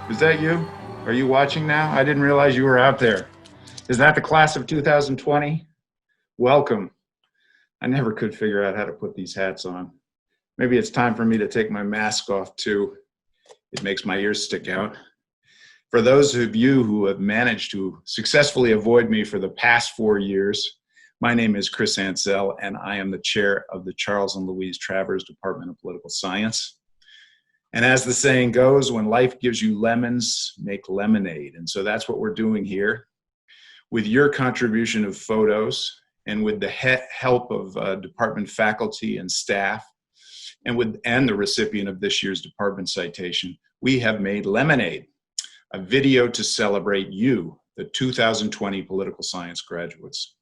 Is that you? Are you watching now? I didn't realize you were out there. Is that the class of 2020? Welcome. I never could figure out how to put these hats on. Maybe it's time for me to take my mask off too. It makes my ears stick out. For those of you who have managed to successfully avoid me for the past 4 years, my name is Chris Ansell, and I am the chair of the Charles and Louise Travers Department of Political Science. And as the saying goes, when life gives you lemons, make lemonade. And so that's what we're doing here. With your contribution of photos and with the help of department faculty and staff, and the recipient of this year's department citation, we have made Lemonade, a video to celebrate you, the 2020 political science graduates.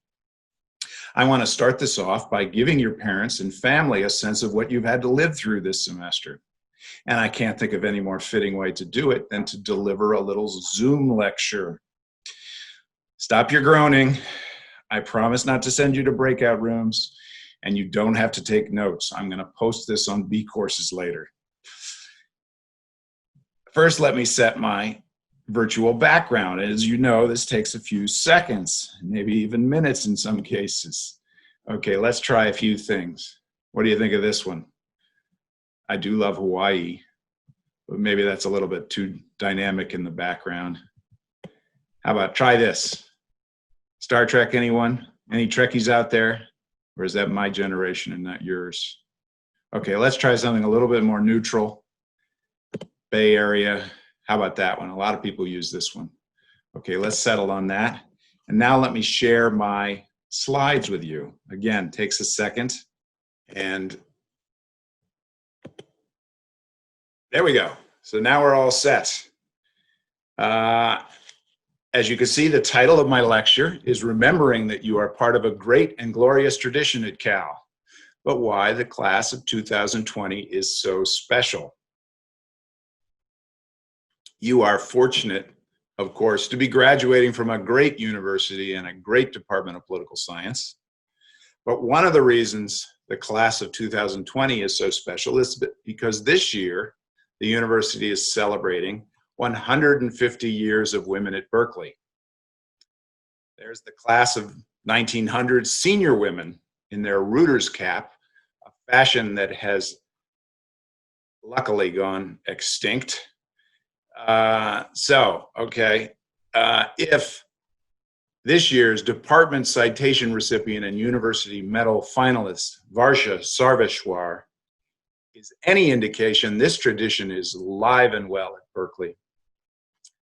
I want to start this off by giving your parents and family a sense of what you've had to live through this semester. And I can't think of any more fitting way to do it than to deliver a little Zoom lecture. Stop your groaning. I promise not to send you to breakout rooms, and you don't have to take notes. I'm going to post this on B courses later. First, let me set my virtual background. As you know, this takes a few seconds, maybe even minutes in some cases. Okay, let's try a few things. What do you think of this one? I do love Hawaii, but maybe that's a little bit too dynamic in the background. How about try this? Star Trek, anyone? Any Trekkies out there? Or is that my generation and not yours? Okay, let's try something a little bit more neutral. Bay Area. How about that one? A lot of people use this one. Okay, let's settle on that. And now let me share my slides with you. Again, takes a second. And there we go. So now we're all set. As you can see, the title of my lecture is Remembering That You Are Part of a Great and Glorious Tradition at Cal, but why the class of 2020 is so special. You are fortunate, of course, to be graduating from a great university and a great department of political science. But one of the reasons the class of 2020 is so special is because this year, the university is celebrating 150 years of women at Berkeley. There's the class of 1900 senior women in their Reuters cap, a fashion that has luckily gone extinct. If this year's department citation recipient and university medal finalist, Varsha Sarveshwar, is any indication, this tradition is alive and well at Berkeley.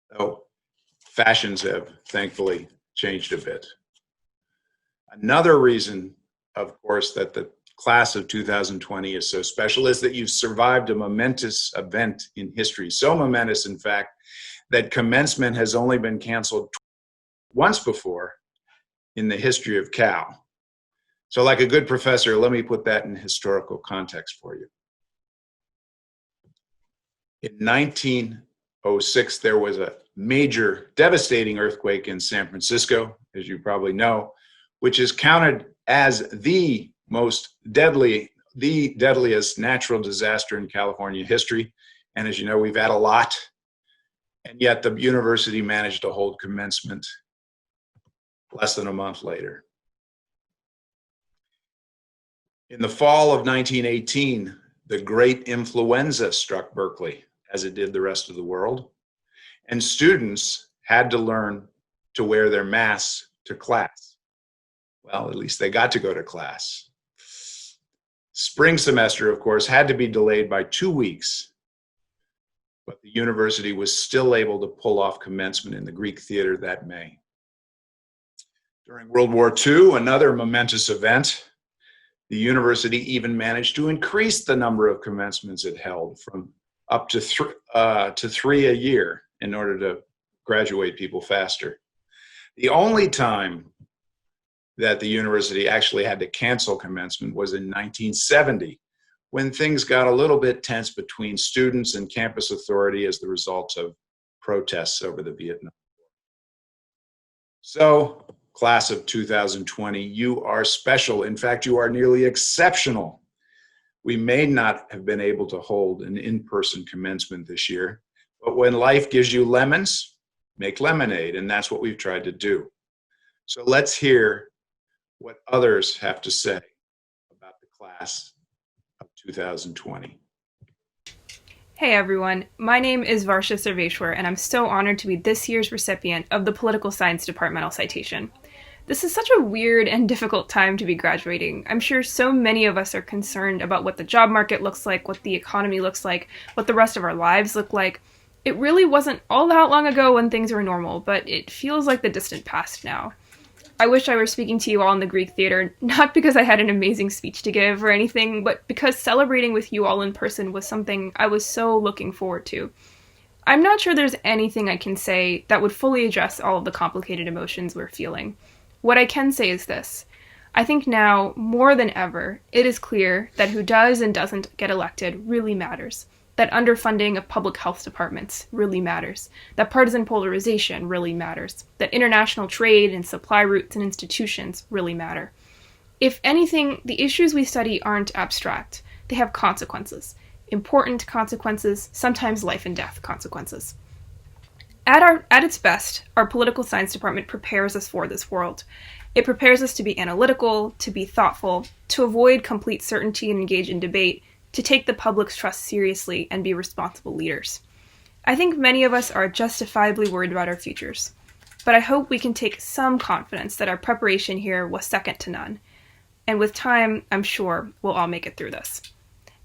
Though fashions have thankfully changed a bit. Another reason, of course, that the class of 2020 is so special is that you've survived a momentous event in history. So momentous, in fact, that commencement has only been canceled once before in the history of Cal. So like a good professor, let me put that in historical context for you. In 1906, there was a major, devastating earthquake in San Francisco, as you probably know, which is counted as the deadliest natural disaster in California history. And as you know, we've had a lot, and yet the university managed to hold commencement less than a month later. In the fall of 1918, the great influenza struck Berkeley, as it did the rest of the world, and students had to learn to wear their masks to class. Well, at least they got to go to class. Spring semester, of course, had to be delayed by 2 weeks, but the university was still able to pull off commencement in the Greek Theater that May. During World War II, another momentous event, the university even managed to increase the number of commencements it held from up to three a year in order to graduate people faster. The only time that the university actually had to cancel commencement was in 1970, when things got a little bit tense between students and campus authority as the result of protests over the Vietnam War. So, class of 2020, you are special. In fact, you are nearly exceptional. We may not have been able to hold an in-person commencement this year, But when life gives you lemons, make lemonade. And that's what we've tried to do. So let's hear what others have to say about the class of 2020. Hey everyone, my name is Varsha Sarveshwar, and I'm so honored to be this year's recipient of the Political Science Departmental Citation. This is such a weird and difficult time to be graduating. I'm sure so many of us are concerned about what the job market looks like, what the economy looks like, what the rest of our lives look like. It really wasn't all that long ago when things were normal, but it feels like the distant past now. I wish I were speaking to you all in the Greek theater, not because I had an amazing speech to give or anything, but because celebrating with you all in person was something I was so looking forward to. I'm not sure there's anything I can say that would fully address all of the complicated emotions we're feeling. What I can say is this. I think now, more than ever, it is clear that who does and doesn't get elected really matters. That underfunding of public health departments really matters. That partisan polarization really matters. That international trade and supply routes and institutions really matter. If anything, the issues we study aren't abstract. They have consequences. Important consequences, sometimes life and death consequences. At its best, our political science department prepares us for this world. It prepares us to be analytical, to be thoughtful, to avoid complete certainty and engage in debate, to take the public's trust seriously and be responsible leaders. I think many of us are justifiably worried about our futures, but I hope we can take some confidence that our preparation here was second to none. And with time, I'm sure we'll all make it through this.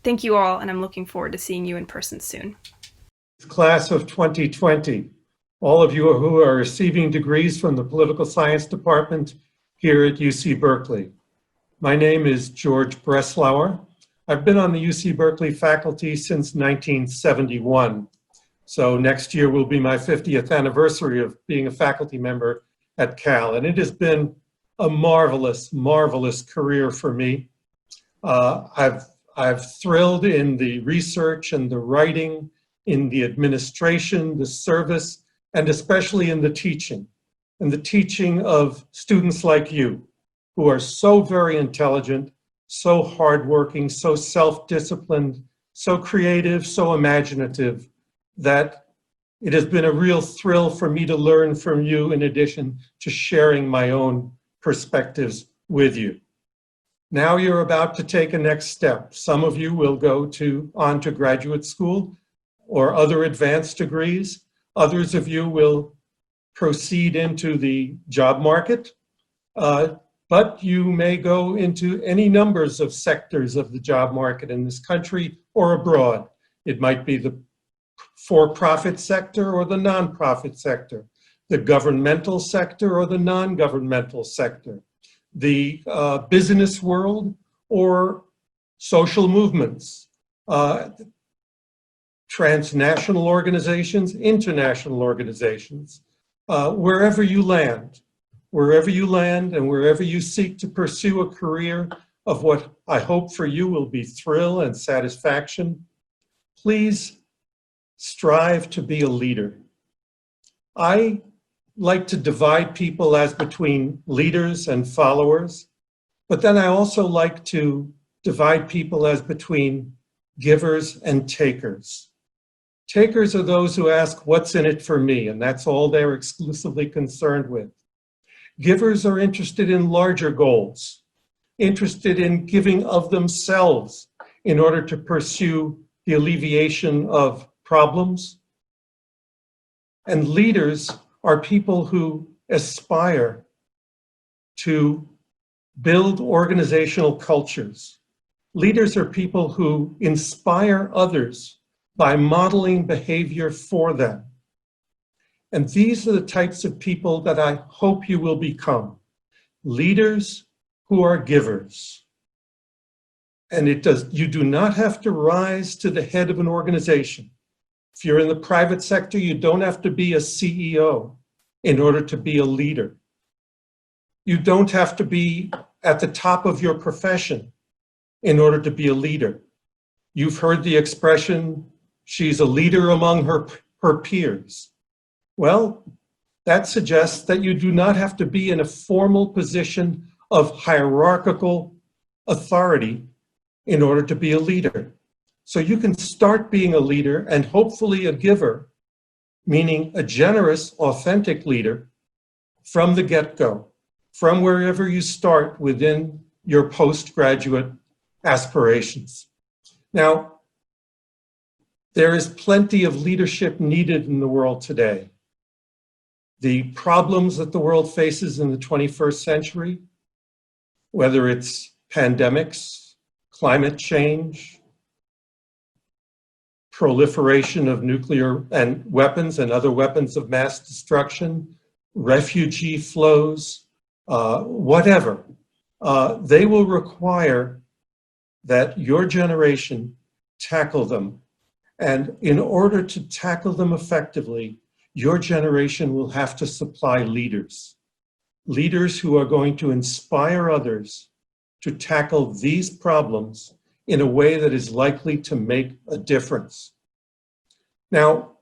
Thank you all, and I'm looking forward to seeing you in person soon. Class of 2020, all of you who are receiving degrees from the Political Science Department here at UC Berkeley. My name is George Breslauer. I've been on the UC Berkeley faculty since 1971. So next year will be my 50th anniversary of being a faculty member at Cal. And it has been a marvelous, marvelous career for me. I've thrilled in the research and the writing, in the administration, the service, and especially in the teaching. And the teaching of students like you, who are so very intelligent, so hardworking, so self-disciplined, so creative, so imaginative, that it has been a real thrill for me to learn from you in addition to sharing my own perspectives with you. Now you're about to take a next step. Some of you will go on to graduate school or other advanced degrees. Others of you will proceed into the job market. But you may go into any numbers of sectors of the job market in this country or abroad. It might be the for-profit sector or the non-profit sector, the governmental sector or the non-governmental sector, the business world or social movements, transnational organizations, international organizations, wherever you land. Wherever you land and wherever you seek to pursue a career of what I hope for you will be thrill and satisfaction, please strive to be a leader. I like to divide people as between leaders and followers, but then I also like to divide people as between givers and takers. Takers are those who ask, what's in it for me? And that's all they're exclusively concerned with. Givers are interested in larger goals, interested in giving of themselves in order to pursue the alleviation of problems. And leaders are people who aspire to build organizational cultures. Leaders are people who inspire others by modeling behavior for them. And these are the types of people that I hope you will become. Leaders who are givers. And you do not have to rise to the head of an organization. If you're in the private sector, you don't have to be a CEO in order to be a leader. You don't have to be at the top of your profession in order to be a leader. You've heard the expression, she's a leader among her peers. Well, that suggests that you do not have to be in a formal position of hierarchical authority in order to be a leader. So you can start being a leader and hopefully a giver meaning a generous, authentic leader from the get-go, from wherever you start within your postgraduate aspirations. Now, there is plenty of leadership needed in the world today. The problems that the world faces in the 21st century, whether it's pandemics, climate change, proliferation of nuclear and weapons and other weapons of mass destruction, refugee flows, whatever, they will require that your generation tackle them. And in order to tackle them effectively, your generation will have to supply leaders. Leaders who are going to inspire others to tackle these problems in a way that is likely to make a difference. Now,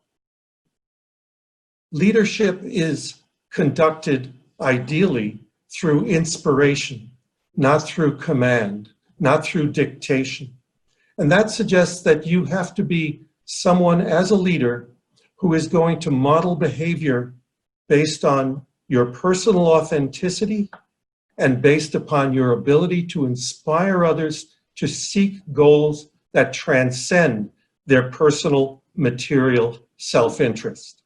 leadership is conducted ideally through inspiration, not through command, not through dictation. And that suggests that you have to be someone as a leader who is going to model behavior based on your personal authenticity and based upon your ability to inspire others to seek goals that transcend their personal material self-interest.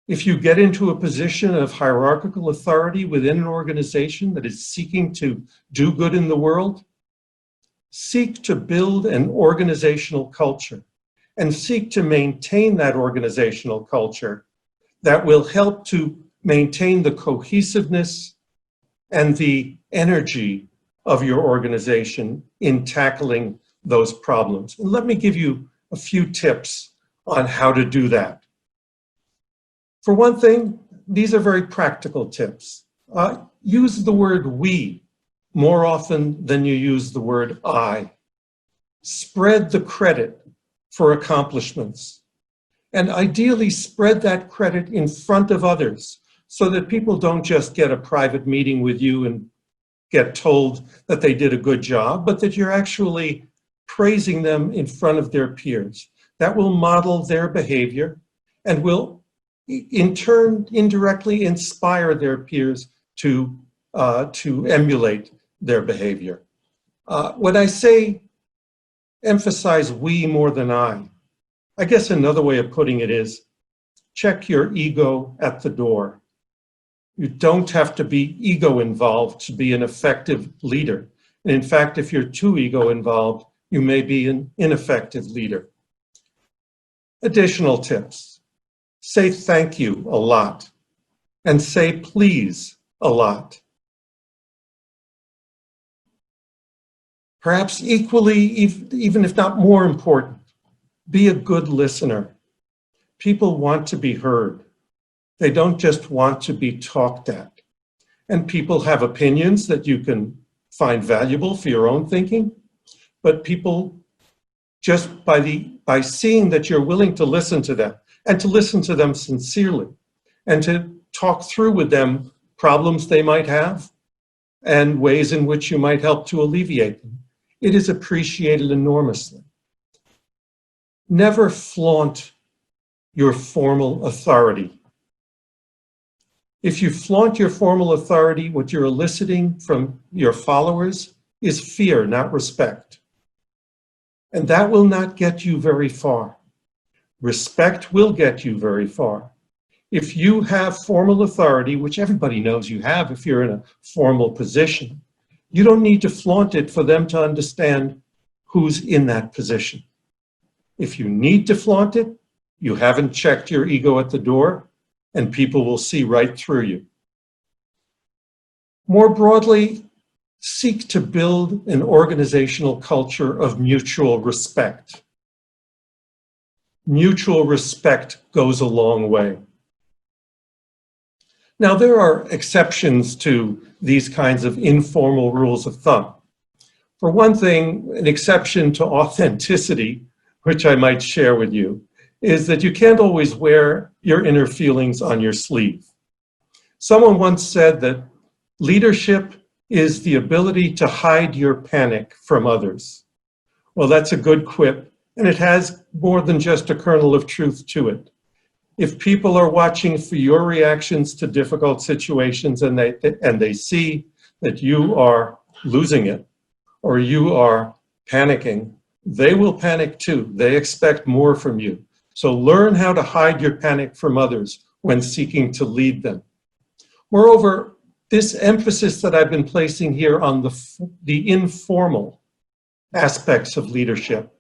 If you get into a position of hierarchical authority within an organization that is seeking to do good in the world, seek to build an organizational culture and seek to maintain that organizational culture that will help to maintain the cohesiveness and the energy of your organization in tackling those problems. And let me give you a few tips on how to do that. For one thing, these are very practical tips. Use the word we more often than you use the word I. Spread the credit for accomplishments. And ideally spread that credit in front of others so that people don't just get a private meeting with you and get told that they did a good job, but that you're actually praising them in front of their peers. That will model their behavior and will in turn indirectly inspire their peers to emulate their behavior. When I say emphasize we more than I guess another way of putting it is check your ego at the door. You don't have to be ego involved to be an effective leader. And in fact, if you're too ego involved, you may be an ineffective leader. Additional tips. Say thank you a lot and say please a lot. Perhaps equally, even if not more important, be a good listener. People want to be heard. They don't just want to be talked at. And people have opinions that you can find valuable for your own thinking, but people just by seeing that you're willing to listen to them and to listen to them sincerely and to talk through with them problems they might have and ways in which you might help to alleviate them, it is appreciated enormously. Never flaunt your formal authority. If you flaunt your formal authority, what you're eliciting from your followers is fear, not respect. And that will not get you very far. Respect will get you very far. If you have formal authority, which everybody knows you have if you're in a formal position, you don't need to flaunt it for them to understand who's in that position. If you need to flaunt it, you haven't checked your ego at the door, and people will see right through you. More broadly, seek to build an organizational culture of mutual respect. Mutual respect goes a long way. Now, there are exceptions to these kinds of informal rules of thumb. For one thing, an exception to authenticity, which I might share with you, is that you can't always wear your inner feelings on your sleeve. Someone once said that leadership is the ability to hide your panic from others. Well, that's a good quip, and it has more than just a kernel of truth to it. If people are watching for your reactions to difficult situations and they see that you are losing it or you are panicking, they will panic too. They expect more from you. So learn how to hide your panic from others when seeking to lead them. Moreover, this emphasis that I've been placing here on the informal aspects of leadership.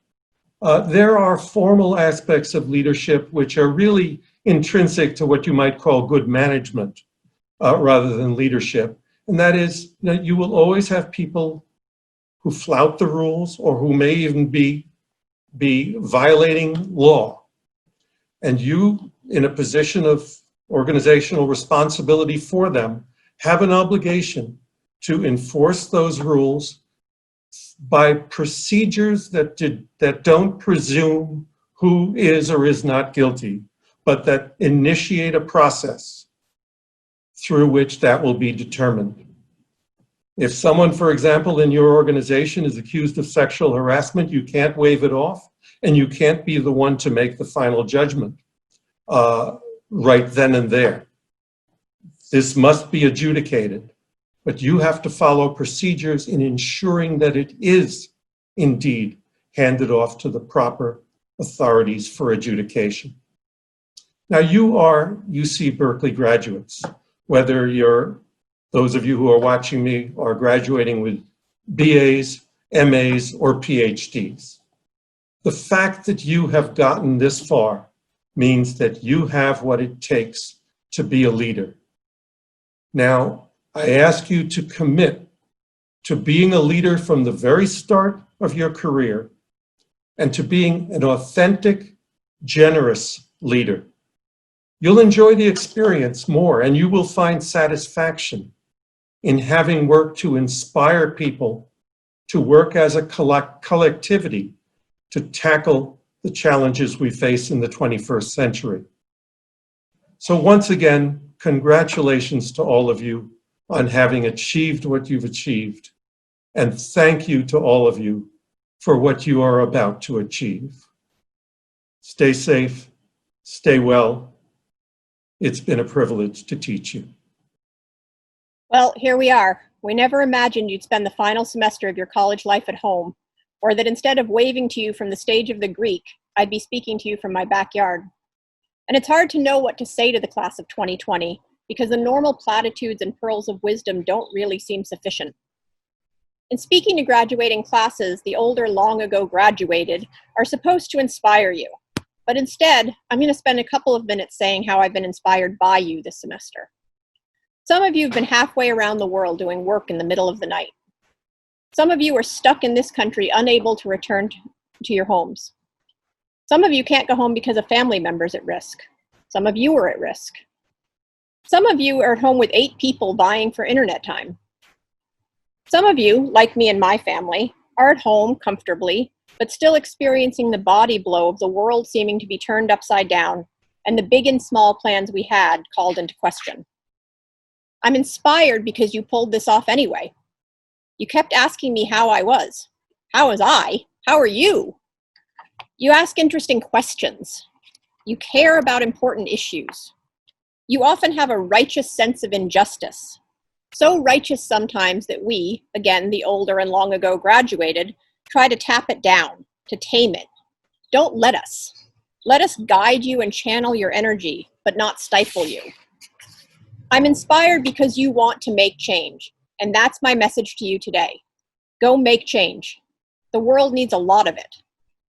There are formal aspects of leadership which are really intrinsic to what you might call good management rather than leadership. And that is, you will always have people who flout the rules or who may even be violating law. And you, in a position of organizational responsibility for them, have an obligation to enforce those rules by procedures that don't presume who is or is not guilty, but that initiate a process through which that will be determined. If someone, for example, in your organization is accused of sexual harassment, you can't wave it off, and you can't be the one to make the final judgment right then and there. This must be adjudicated, but you have to follow procedures in ensuring that it is indeed handed off to the proper authorities for adjudication. Now, you are UC Berkeley graduates, whether those of you who are watching me are graduating with BAs, MAs, or PhDs. The fact that you have gotten this far means that you have what it takes to be a leader. Now, I ask you to commit to being a leader from the very start of your career and to being an authentic, generous leader. You'll enjoy the experience more, and you will find satisfaction in having worked to inspire people to work as a collectivity to tackle the challenges we face in the 21st century. So once again, congratulations to all of you on having achieved what you've achieved, and thank you to all of you for what you are about to achieve. Stay safe, stay well. It's been a privilege to teach you. Well, here we are. We never imagined you'd spend the final semester of your college life at home, or that instead of waving to you from the stage of the Greek, I'd be speaking to you from my backyard. And it's hard to know what to say to the class of 2020, because the normal platitudes and pearls of wisdom don't really seem sufficient. In speaking to graduating classes, the older long ago graduated are supposed to inspire you. But instead, I'm going to spend a couple of minutes saying how I've been inspired by you this semester. Some of you have been halfway around the world doing work in the middle of the night. Some of you are stuck in this country, unable to return to your homes. Some of you can't go home because a family member's at risk. Some of you are at risk. Some of you are at home with 8 people vying for internet time. Some of you, like me and my family, are at home comfortably, but still experiencing the body blow of the world seeming to be turned upside down and the big and small plans we had called into question. I'm inspired because you pulled this off anyway. You kept asking me how I was. How was I? How are you? You ask interesting questions. You care about important issues. You often have a righteous sense of injustice. So righteous sometimes that we, again, the older and long ago graduated, try to tap it down, to tame it. Don't let us. Let us guide you and channel your energy, but not stifle you. I'm inspired because you want to make change, and that's my message to you today. Go make change. The world needs a lot of it.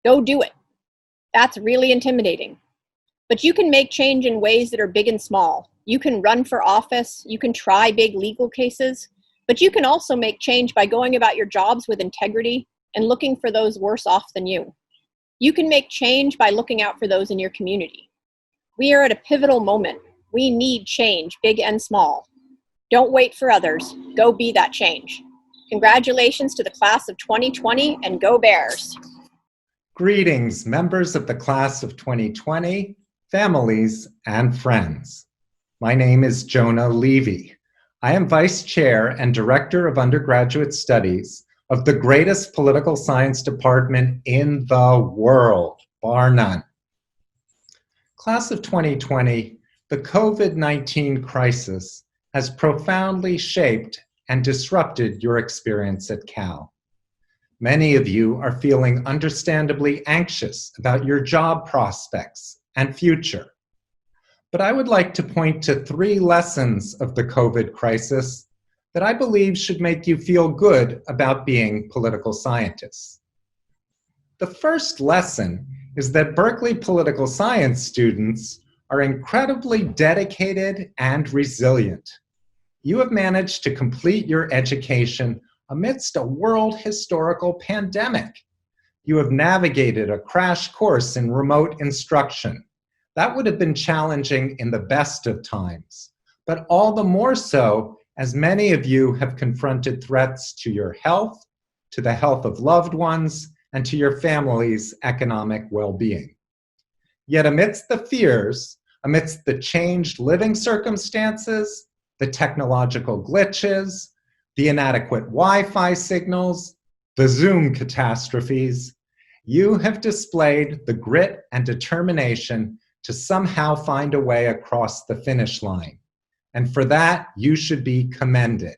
Go do it. That's really intimidating. But you can make change in ways that are big and small. You can run for office, you can try big legal cases, but you can also make change by going about your jobs with integrity and looking for those worse off than you. You can make change by looking out for those in your community. We are at a pivotal moment. We need change, big and small. Don't wait for others. Go be that change. Congratulations to the class of 2020, and go Bears. Greetings, members of the class of 2020, families, and friends. My name is Jonah Levy. I am Vice Chair and Director of Undergraduate Studies of the greatest political science department in the world, bar none. Class of 2020, the COVID-19 crisis has profoundly shaped and disrupted your experience at Cal. Many of you are feeling understandably anxious about your job prospects and future. But I would like to point to 3 lessons of the COVID crisis that I believe should make you feel good about being political scientists. The first lesson is that Berkeley political science students are incredibly dedicated and resilient. You have managed to complete your education amidst a world historical pandemic. You have navigated a crash course in remote instruction. That would have been challenging in the best of times, but all the more so as many of you have confronted threats to your health, to the health of loved ones, and to your family's economic well-being. Yet amidst the fears, amidst the changed living circumstances, the technological glitches, the inadequate Wi-Fi signals, the Zoom catastrophes, you have displayed the grit and determination to somehow find a way across the finish line. And for that, you should be commended.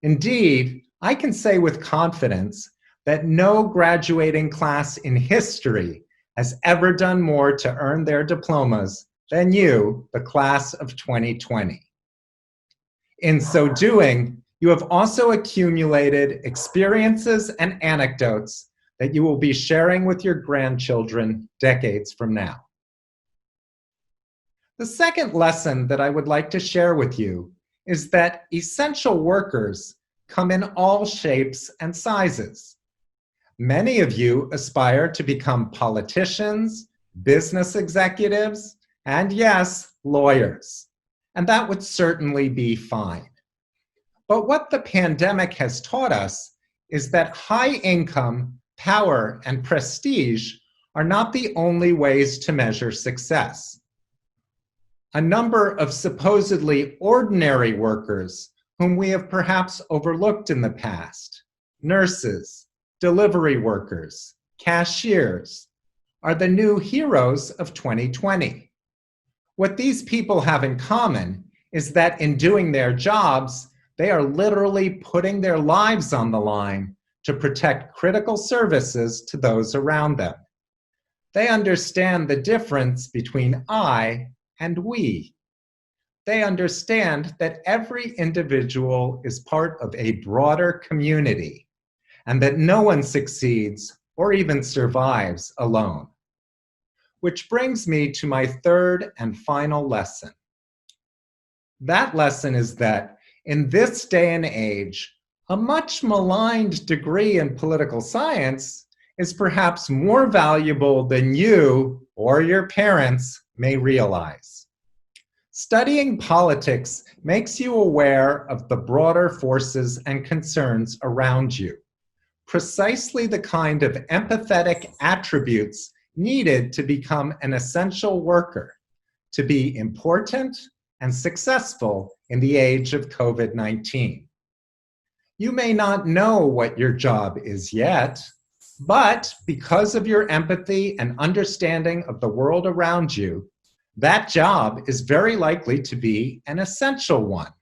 Indeed, I can say with confidence that no graduating class in history has ever done more to earn their diplomas than you, the class of 2020. In so doing, you have also accumulated experiences and anecdotes that you will be sharing with your grandchildren decades from now. The second lesson that I would like to share with you is that essential workers come in all shapes and sizes. Many of you aspire to become politicians, business executives, and yes, lawyers. And that would certainly be fine. But what the pandemic has taught us is that high income, power, and prestige are not the only ways to measure success. A number of supposedly ordinary workers whom we have perhaps overlooked in the past, nurses, delivery workers, cashiers, are the new heroes of 2020. What these people have in common is that in doing their jobs, they are literally putting their lives on the line to protect critical services to those around them. They understand the difference between I and we. They understand that every individual is part of a broader community and that no one succeeds or even survives alone. Which brings me to my third and final lesson. That lesson is that in this day and age, a much maligned degree in political science is perhaps more valuable than you or your parents may realize. Studying politics makes you aware of the broader forces and concerns around you, precisely the kind of empathetic attributes needed to become an essential worker, to be important and successful in the age of COVID-19. You may not know what your job is yet, but because of your empathy and understanding of the world around you, that job is very likely to be an essential one.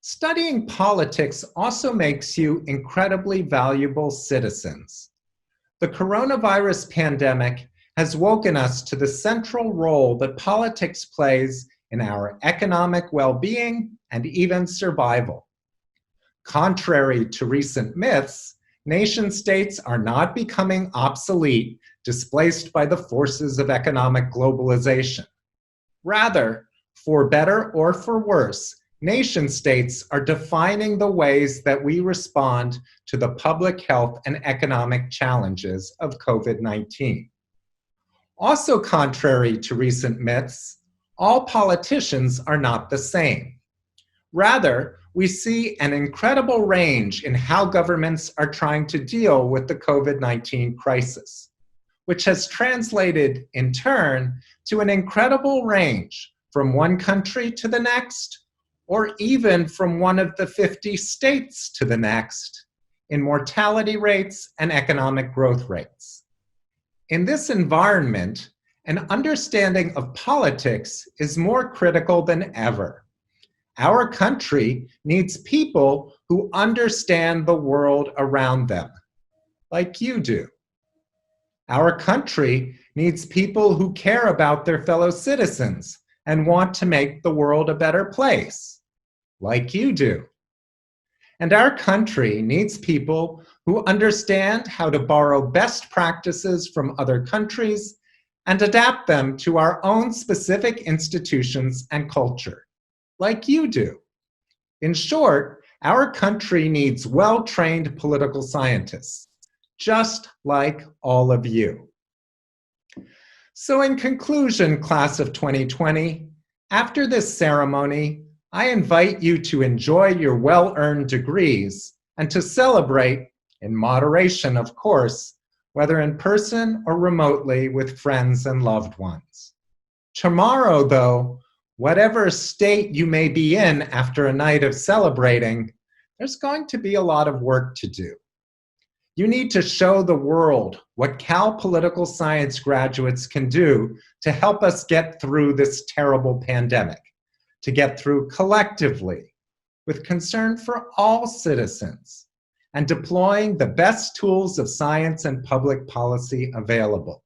Studying politics also makes you incredibly valuable citizens. The coronavirus pandemic has woken us to the central role that politics plays in our economic well-being and even survival. Contrary to recent myths, nation-states are not becoming obsolete, displaced by the forces of economic globalization. Rather, for better or for worse, nation-states are defining the ways that we respond to the public health and economic challenges of COVID-19. Also contrary to recent myths, all politicians are not the same. Rather, we see an incredible range in how governments are trying to deal with the COVID-19 crisis, which has translated, in turn, to an incredible range from one country to the next, or even from one of the 50 states to the next, in mortality rates and economic growth rates. In this environment, An understanding of politics is more critical than ever. Our country needs people who understand the world around them, like you do. Our country needs people who care about their fellow citizens and want to make the world a better place, like you do. And our country needs people who understand how to borrow best practices from other countries and adapt them to our own specific institutions and culture, like you do. In short, our country needs well-trained political scientists, just like all of you. So in conclusion, class of 2020, after this ceremony, I invite you to enjoy your well-earned degrees and to celebrate, in moderation of course, whether in person or remotely with friends and loved ones. Tomorrow, though, whatever state you may be in after a night of celebrating, there's going to be a lot of work to do. You need to show the world what Cal Political Science graduates can do to help us get through this terrible pandemic, to get through collectively, with concern for all citizens, and deploying the best tools of science and public policy available.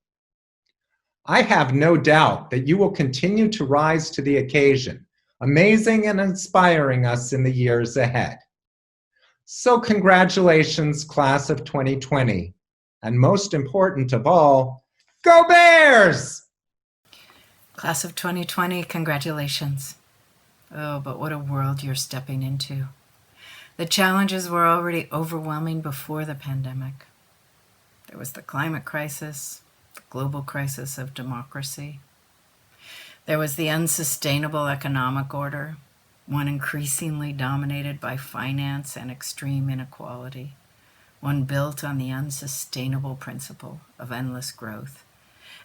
I have no doubt that you will continue to rise to the occasion, amazing and inspiring us in the years ahead. So congratulations, class of 2020. And most important of all, go Bears! Class of 2020, congratulations. Oh, but what a world you're stepping into. The challenges were already overwhelming before the pandemic. There was the climate crisis, the global crisis of democracy. There was the unsustainable economic order, one increasingly dominated by finance and extreme inequality, one built on the unsustainable principle of endless growth,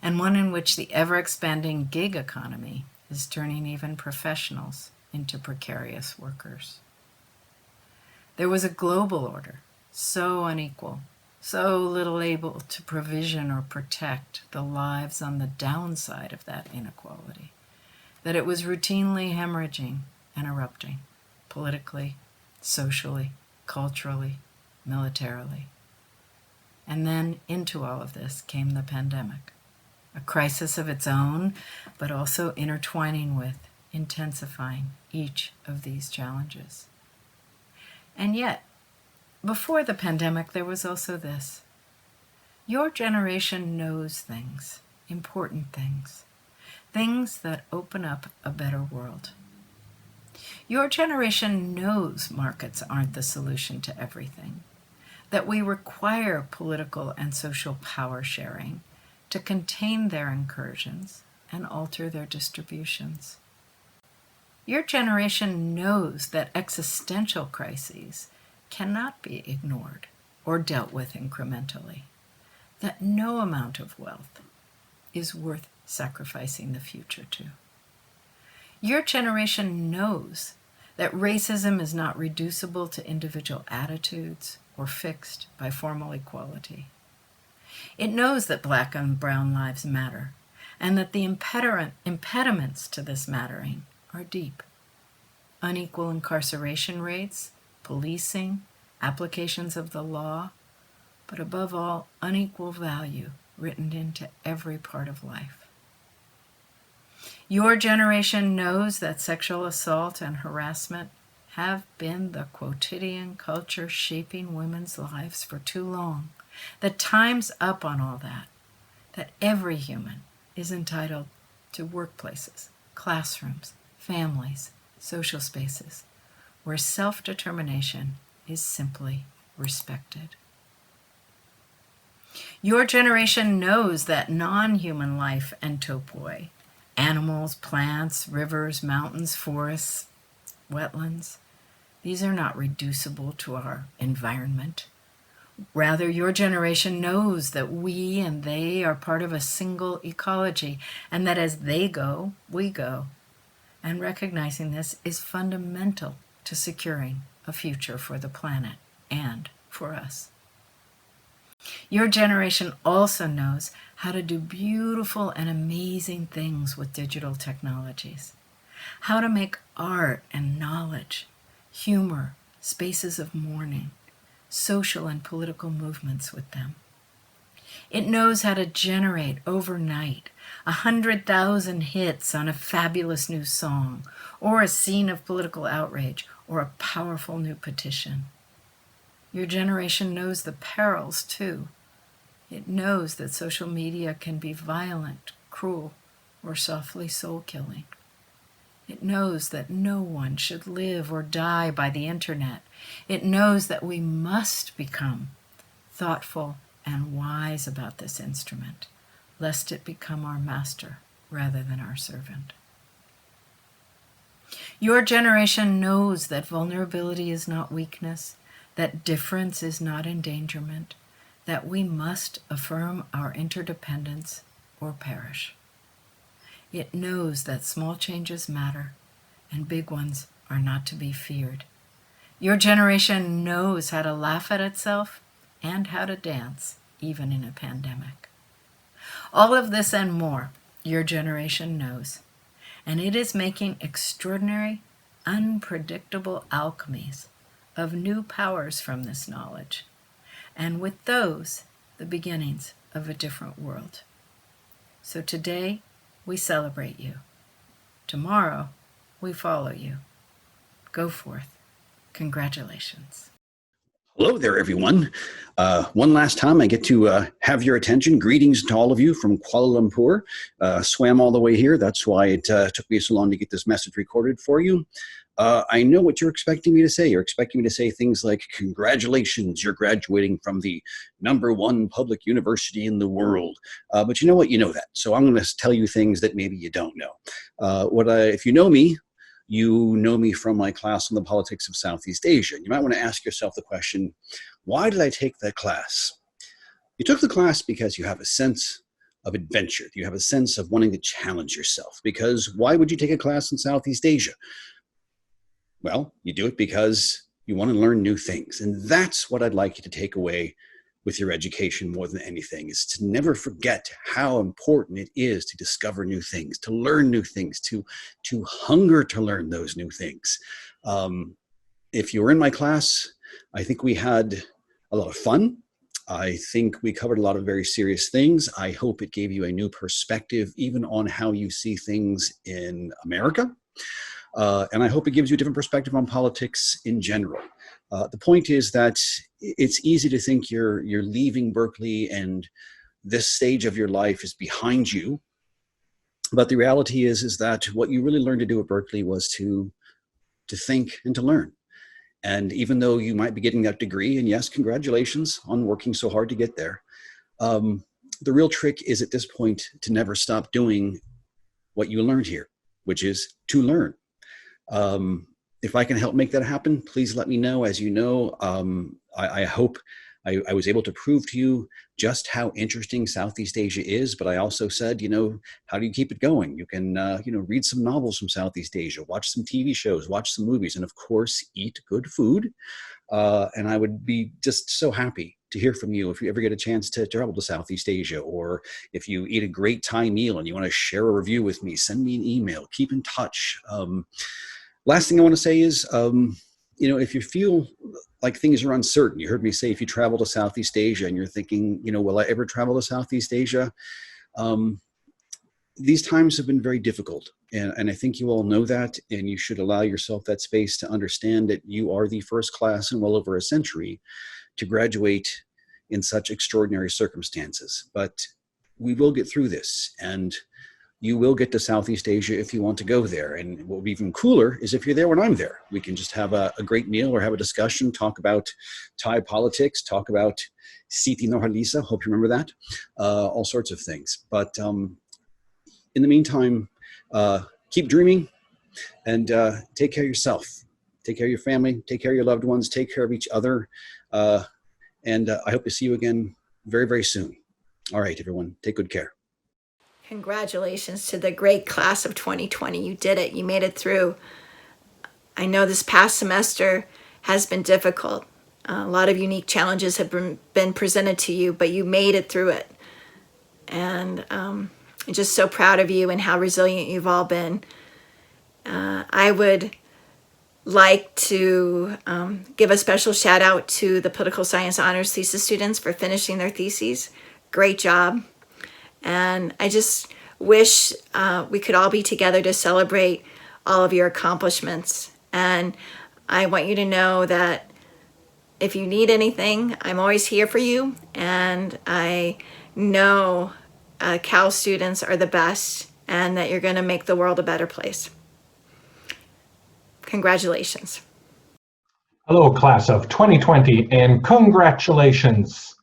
and one in which the ever-expanding gig economy is turning even professionals into precarious workers. There was a global order, so unequal, so little able to provision or protect the lives on the downside of that inequality, that it was routinely hemorrhaging and erupting, politically, socially, culturally, militarily. And then into all of this came the pandemic, a crisis of its own, but also intertwining with, intensifying each of these challenges. And yet, before the pandemic, there was also this. Your generation knows things, important things, things that open up a better world. Your generation knows markets aren't the solution to everything, that we require political and social power sharing to contain their incursions and alter their distributions. Your generation knows that existential crises cannot be ignored or dealt with incrementally, that no amount of wealth is worth sacrificing the future to. Your generation knows that racism is not reducible to individual attitudes or fixed by formal equality. It knows that Black and brown lives matter, and that the impediments to this mattering are deep. Unequal incarceration rates, policing, applications of the law, but above all, unequal value written into every part of life. Your generation knows that sexual assault and harassment have been the quotidian culture shaping women's lives for too long, that time's up on all that, that every human is entitled to workplaces, classrooms, families, social spaces, where self-determination is simply respected. Your generation knows that non-human life and topoi, animals, plants, rivers, mountains, forests, wetlands, these are not reducible to our environment. Rather, your generation knows that we and they are part of a single ecology, and that as they go, we go. And recognizing this is fundamental to securing a future for the planet and for us. Your generation also knows how to do beautiful and amazing things with digital technologies, how to make art and knowledge, humor, spaces of mourning, social and political movements with them. It knows how to generate overnight 100,000 hits on a fabulous new song, or a scene of political outrage, or a powerful new petition. Your generation knows the perils, too. It knows that social media can be violent, cruel, or softly soul-killing. It knows that no one should live or die by the internet. It knows that we must become thoughtful and wise about this instrument, lest it become our master rather than our servant. Your generation knows that vulnerability is not weakness, that difference is not endangerment, that we must affirm our interdependence or perish. It knows that small changes matter and big ones are not to be feared. Your generation knows how to laugh at itself and how to dance, even in a pandemic. All of this and more, your generation knows, and it is making extraordinary, unpredictable alchemies of new powers from this knowledge, and with those, the beginnings of a different world. So today, we celebrate you. Tomorrow, we follow you. Go forth. Congratulations. Hello there, everyone. One last time, I get to have your attention. Greetings to all of you from Kuala Lumpur. Swam all the way here. That's why it took me so long to get this message recorded for you. I know what you're expecting me to say. You're expecting me to say things like, congratulations, you're graduating from the #1 public university in the world. But you know what? You know that. So I'm going to tell you things that maybe you don't know. If you know me from my class on the politics of Southeast Asia. You might want to ask yourself the question, why did I take that class? You took the class because you have a sense of adventure. You have a sense of wanting to challenge yourself. Because why would you take a class in Southeast Asia? Well, you do it because you want to learn new things. And that's what I'd like you to take away with your education more than anything, is to never forget how important it is to discover new things, to learn new things, to hunger to learn those new things. If you were in my class, I think we had a lot of fun. I think we covered a lot of very serious things. I hope it gave you a new perspective, even on how you see things in America. And I hope it gives you a different perspective on politics in general. The point is that it's easy to think you're leaving Berkeley and this stage of your life is behind you. But the reality is that what you really learned to do at Berkeley was to think and to learn. And even though you might be getting that degree, and yes, congratulations on working so hard to get there, the real trick is at this point to never stop doing what you learned here, which is to learn. If I can help make that happen, please let me know. As you know, I hope I was able to prove to you just how interesting Southeast Asia is, but I also said, how do you keep it going? You can, read some novels from Southeast Asia, watch some TV shows, watch some movies, and of course, eat good food. And I would be just so happy to hear from you if you ever get a chance to travel to Southeast Asia, or if you eat a great Thai meal and you want to share a review with me, send me an email, keep in touch. Last thing I want to say is, if you feel like things are uncertain, you heard me say if you travel to Southeast Asia and you're thinking, will I ever travel to Southeast Asia? These times have been very difficult. And I think you all know that, and you should allow yourself that space to understand that you are the first class in well over a century to graduate in such extraordinary circumstances. But we will get through this, and you will get to Southeast Asia if you want to go there. And what would be even cooler is if you're there when I'm there. We can just have a great meal or have a discussion, talk about Thai politics, talk about Siti Nurhaliza, hope you remember that, all sorts of things. But in the meantime, keep dreaming and take care of yourself. Take care of your family, take care of your loved ones, take care of each other. And I hope to see you again very, very soon. All right, everyone, take good care. Congratulations to the great class of 2020. You did it. You made it through. I know this past semester has been difficult. A lot of unique challenges have been presented to you, but you made it through it. and I'm just so proud of you and how resilient you've all been. I would like to give a special shout out to the political science honors thesis students for finishing their theses. Great job. And I just wish we could all be together to celebrate all of your accomplishments. And I want you to know that if you need anything, I'm always here for you. And I know Cal students are the best and that you're going to make the world a better place. Congratulations. Hello, class of 2020, and congratulations.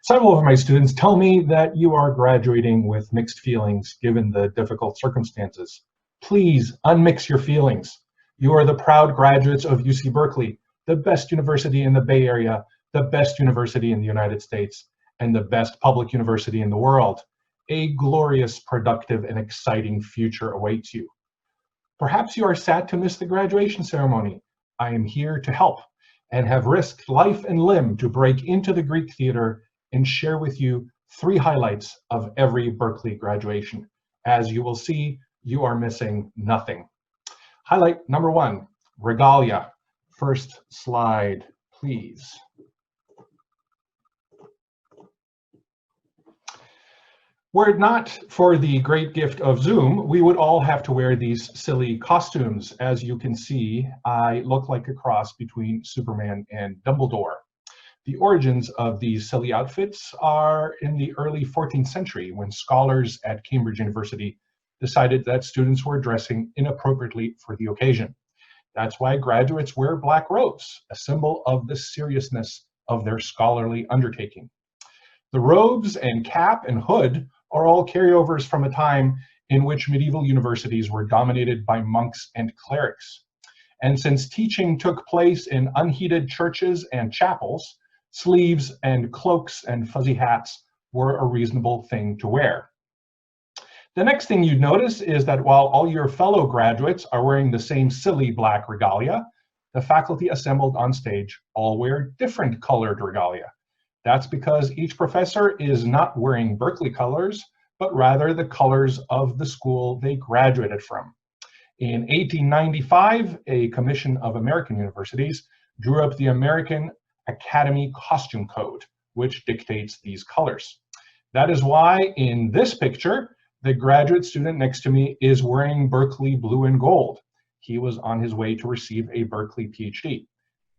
Several of my students tell me that you are graduating with mixed feelings given the difficult circumstances. Please unmix your feelings. You are the proud graduates of UC Berkeley, the best university in the Bay Area, the best university in the United States, and the best public university in the world. A glorious, productive, and exciting future awaits you. Perhaps you are sad to miss the graduation ceremony. I am here to help and have risked life and limb to break into the Greek theater and share with you 3 highlights of every Berkeley graduation. As you will see, you are missing nothing. Highlight number 1, regalia. First slide, please. Were it not for the great gift of Zoom, we would all have to wear these silly costumes. As you can see, I look like a cross between Superman and Dumbledore. The origins of these silly outfits are in the early 14th century when scholars at Cambridge University decided that students were dressing inappropriately for the occasion. That's why graduates wear black robes, a symbol of the seriousness of their scholarly undertaking. The robes and cap and hood are all carryovers from a time in which medieval universities were dominated by monks and clerics. And since teaching took place in unheated churches and chapels, sleeves and cloaks and fuzzy hats were a reasonable thing to wear. The next thing you'd notice is that while all your fellow graduates are wearing the same silly black regalia, the faculty assembled on stage all wear different colored regalia. That's because each professor is not wearing Berkeley colors, but rather the colors of the school they graduated from. In 1895, a commission of American universities drew up the American Academy Costume Code, which dictates these colors. That is why in this picture, the graduate student next to me is wearing Berkeley blue and gold. He was on his way to receive a Berkeley PhD.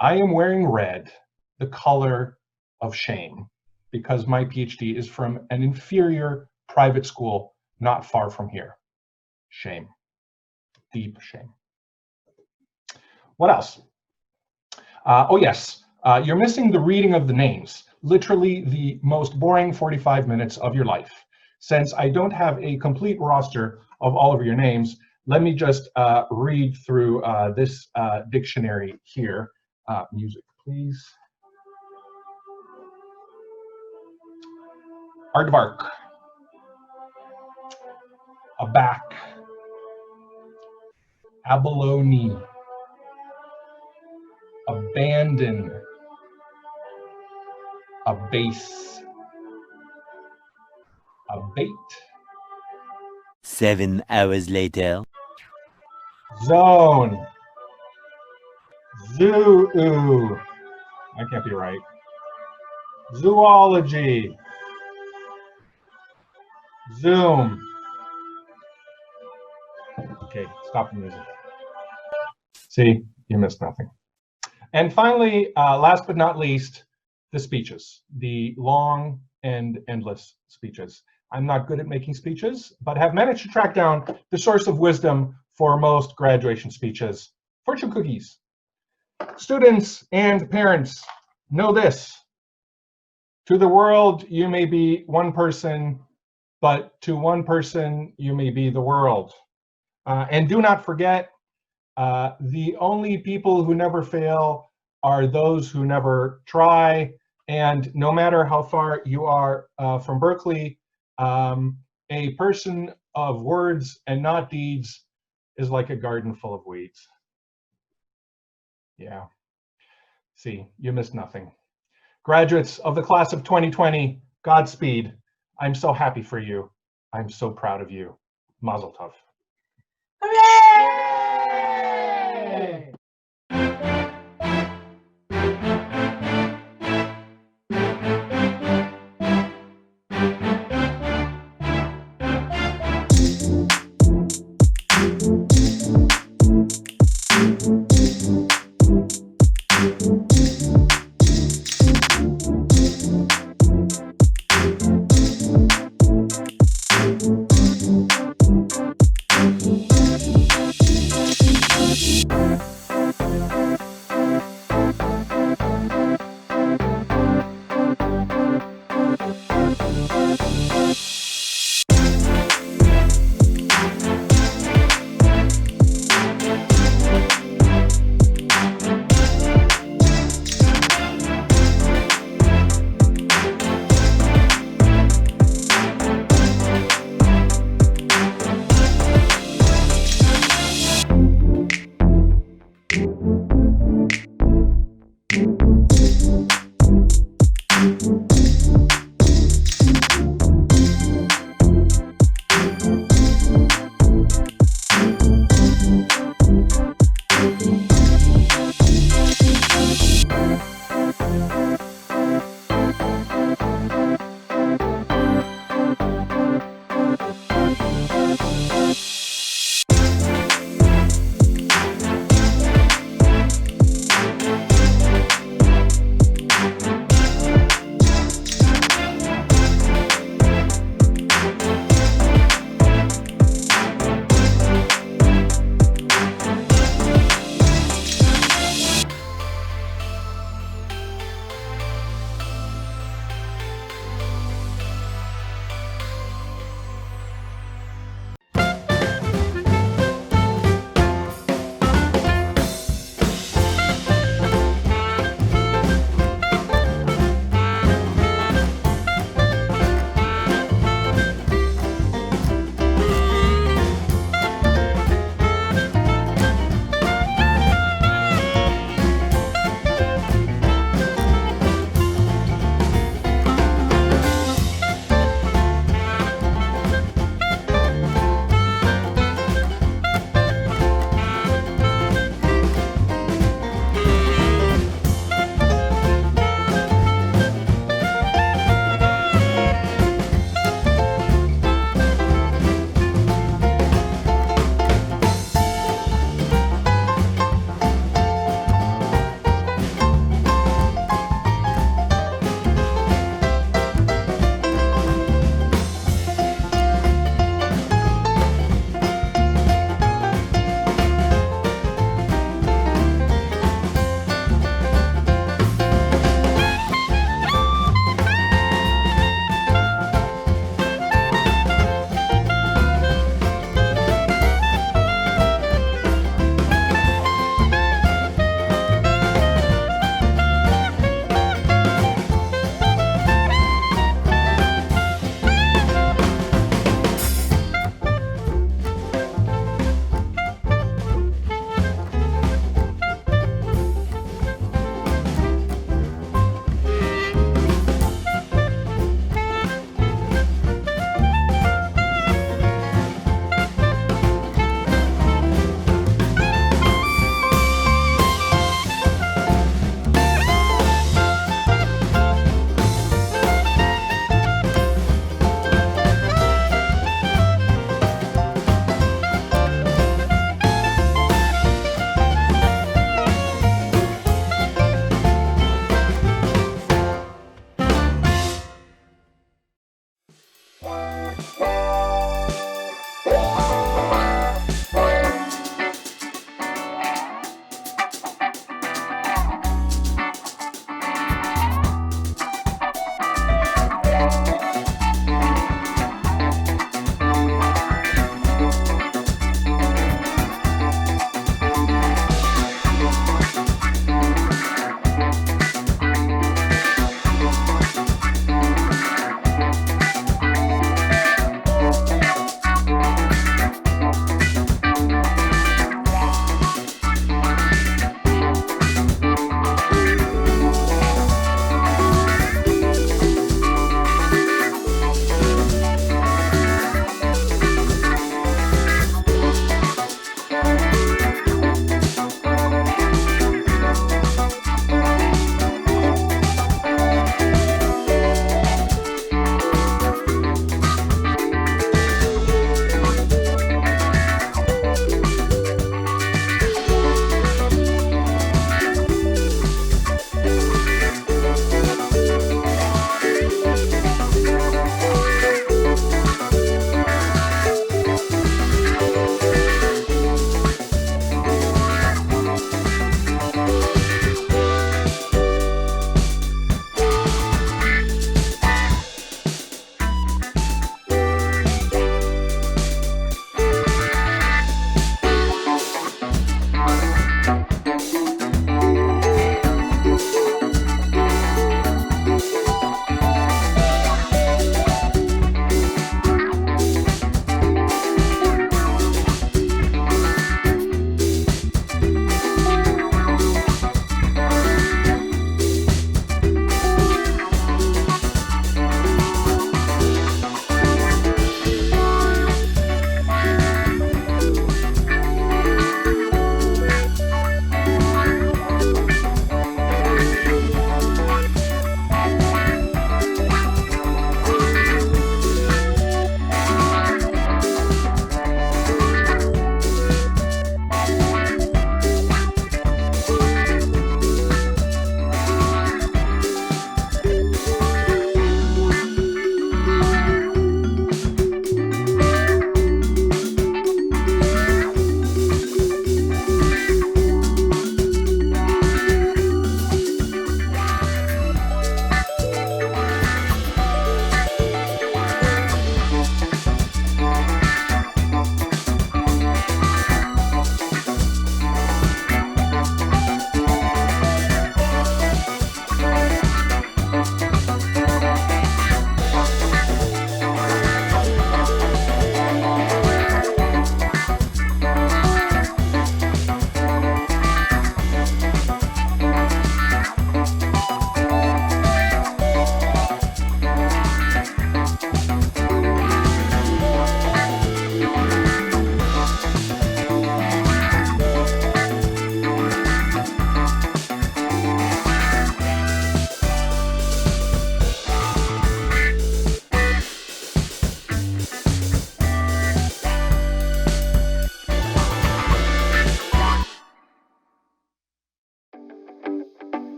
I am wearing red, the color of shame, because my PhD is from an inferior private school not far from here. Shame, deep shame. What else? Oh yes, you're missing the reading of the names, literally the most boring 45 minutes of your life. Since I don't have a complete roster of all of your names, let me just read through this dictionary here. Music, please. Aardvark, aback, abalone, abandon, abase, abate. 7 hours later. Zone, zoo, I can't be right. Zoology, Zoom. Okay, stop the music. See, you missed nothing. And finally, last but not least, the speeches, the long and endless speeches. I'm not good at making speeches, but have managed to track down the source of wisdom for most graduation speeches. Fortune cookies. Students and parents, know this. To the world, you may be one person, but to one person, you may be the world. And do not forget, the only people who never fail are those who never try. And no matter how far you are from Berkeley, a person of words and not deeds is like a garden full of weeds. Yeah. See, you missed nothing. Graduates of the class of 2020, Godspeed. I'm so happy for you. I'm so proud of you. Mazel tov. Hooray!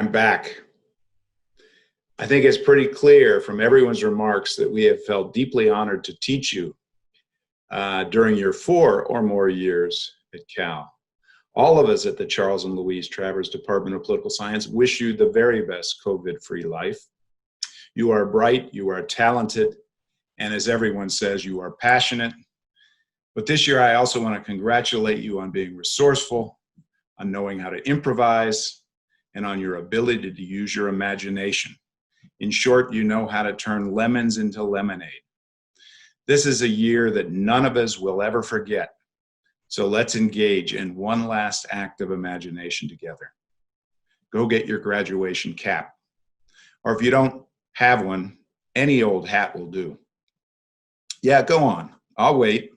I'm back. I think it's pretty clear from everyone's remarks that we have felt deeply honored to teach you during your 4 or more years at Cal. All of us at the Charles and Louise Travers Department of Political Science wish you the very best COVID-free life. You are bright, you are talented, and as everyone says, you are passionate. But this year, I also want to congratulate you on being resourceful, on knowing how to improvise, and on your ability to use your imagination. In short, you know how to turn lemons into lemonade. This is a year that none of us will ever forget. So let's engage in one last act of imagination together. Go get your graduation cap. Or if you don't have one, any old hat will do. Yeah, go on. I'll wait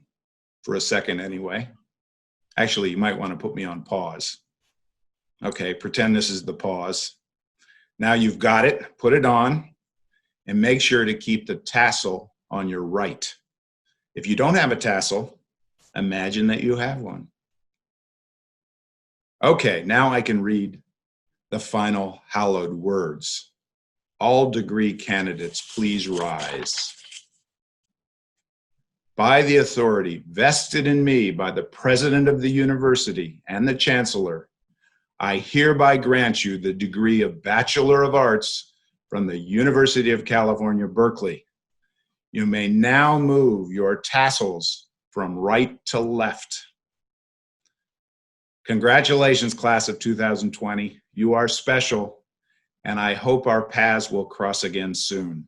for a second anyway. Actually, you might want to put me on pause. Okay, pretend this is the pause. Now you've got it, put it on, and make sure to keep the tassel on your right. If you don't have a tassel, imagine that you have one. Okay, now I can read the final hallowed words. All degree candidates, please rise. By the authority vested in me by the president of the university and the chancellor, I hereby grant you the degree of Bachelor of Arts from the University of California, Berkeley. You may now move your tassels from right to left. Congratulations, class of 2020. You are special, and I hope our paths will cross again soon.